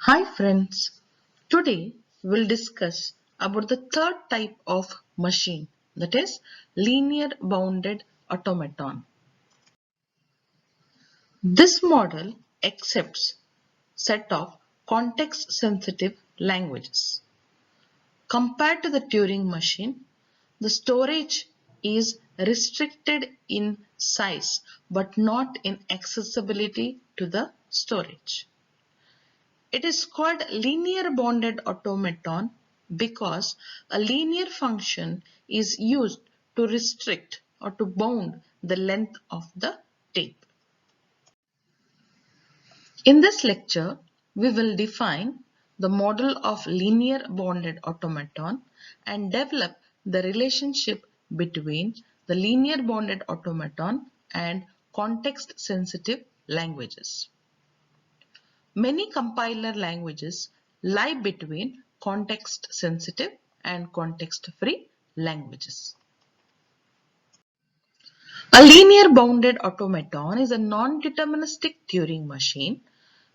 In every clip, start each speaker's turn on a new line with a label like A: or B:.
A: Hi friends, today we'll discuss about the third type of machine, that is linear bounded automaton. This model accepts set of context sensitive languages. Compared to the Turing machine, the storage is restricted in size but not in accessibility to the storage. It is called linear bounded automaton because a linear function is used to restrict or to bound the length of the tape. In this lecture, we will define the model of linear bounded automaton and develop the relationship between the linear bounded automaton and context sensitive languages. Many compiler languages lie between context-sensitive and context-free languages. A linear bounded automaton is a non-deterministic Turing machine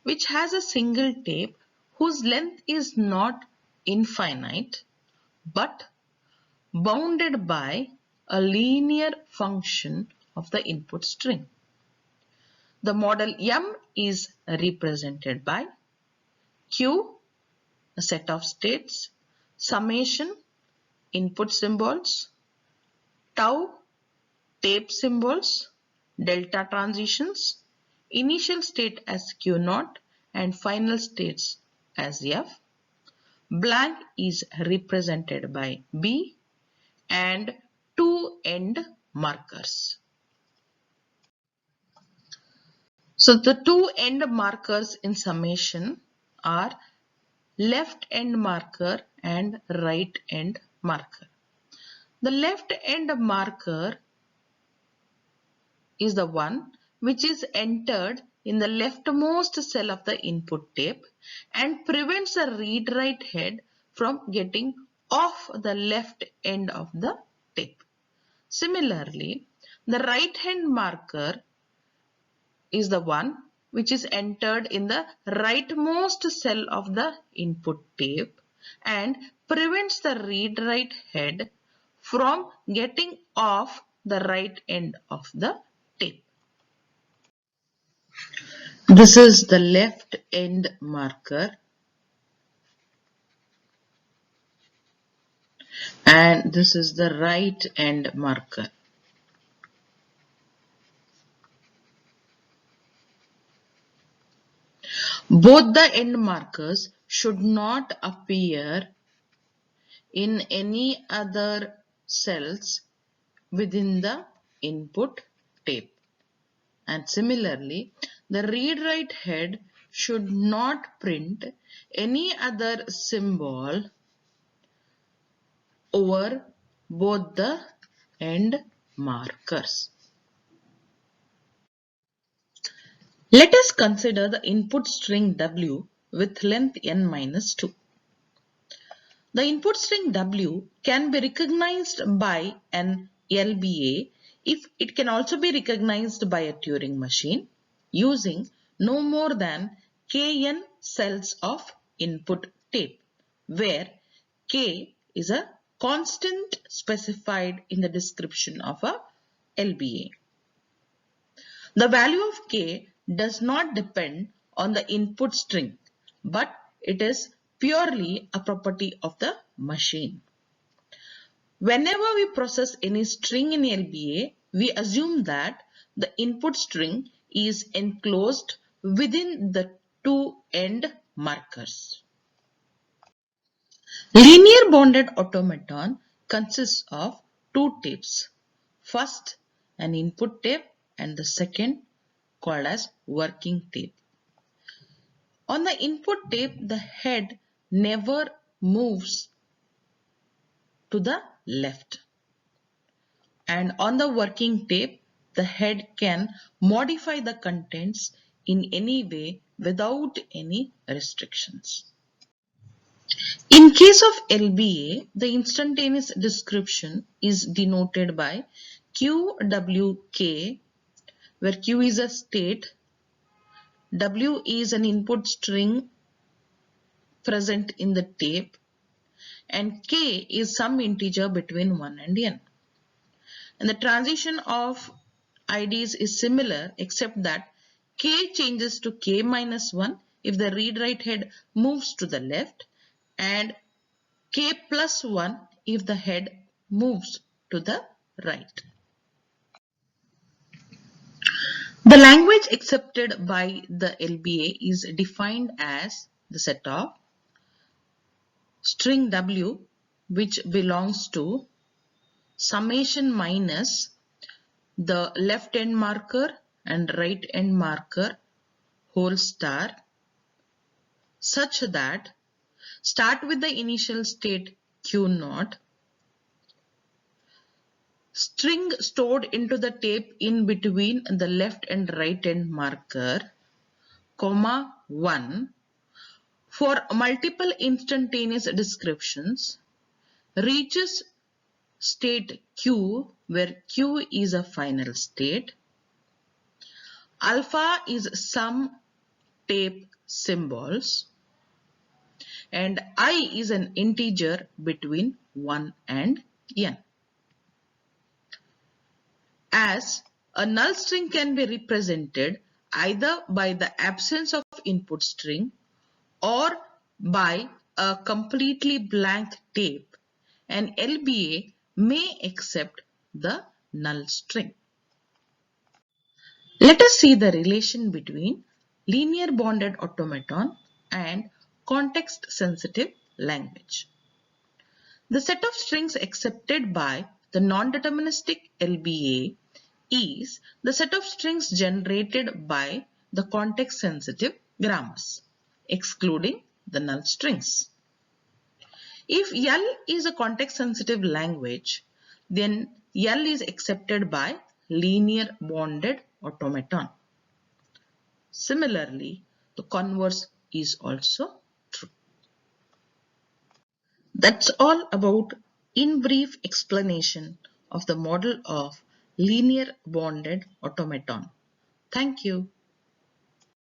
A: which has a single tape whose length is not infinite but bounded by a linear function of the input string. The model M is represented by Q, a set of states, summation, input symbols, tau, tape symbols, delta transitions, initial state as Q0 and final states as F. Blank is represented by B and two end markers. So the two end markers in summation are left end marker and right end marker. The left end marker is the one which is entered in the leftmost cell of the input tape and prevents the read-write head from getting off the left end of the tape. Similarly, the right-hand marker is the one which is entered in the rightmost cell of the input tape and prevents the read-write head from getting off the right end of the tape. This is the left end marker and this is the right end marker. Both the end markers should not appear in any other cells within the input tape. And similarly, the read-write head should not print any other symbol over both the end markers. Let us consider the input string W with length n minus 2. The input string W can be recognized by an LBA if it can also be recognized by a Turing machine using no more than kn cells of input tape, where k is a constant specified in the description of a LBA. The value of k does not depend on the input string, but it is purely a property of the machine. Whenever we process any string in LBA, we assume that the input string is enclosed within the two end markers. Linear bounded automaton consists of two tapes. First, an input tape and the second called as working tape. On the input tape, the head never moves to the left. And on the working tape, the head can modify the contents in any way without any restrictions. In case of LBA, the instantaneous description is denoted by QWK, where Q is a state, W is an input string present in the tape and k is some integer between 1 and n. And the transition of IDs is similar except that k changes to k minus 1 if the read-write head moves to the left and k plus 1 if the head moves to the right. The language accepted by the LBA is defined as the set of string W which belongs to summation minus the left end marker and right end marker whole star such that start with the initial state Q0, string stored into the tape in between the left and right end marker, comma 1 for multiple instantaneous descriptions, reaches state Q where Q is a final state, alpha is some tape symbols, and I is an integer between 1 and n. As a null string can be represented either by the absence of input string or by a completely blank tape, an LBA may accept the null string. Let us see the relation between linear bonded automaton and context-sensitive language. The set of strings accepted by the non-deterministic LBA is the set of strings generated by the context-sensitive grammars, excluding the null strings. If L is a context-sensitive language, then L is accepted by linear bonded automaton. Similarly, the converse is also true. That's all about in brief explanation of the model of linear bonded automaton. Thank you.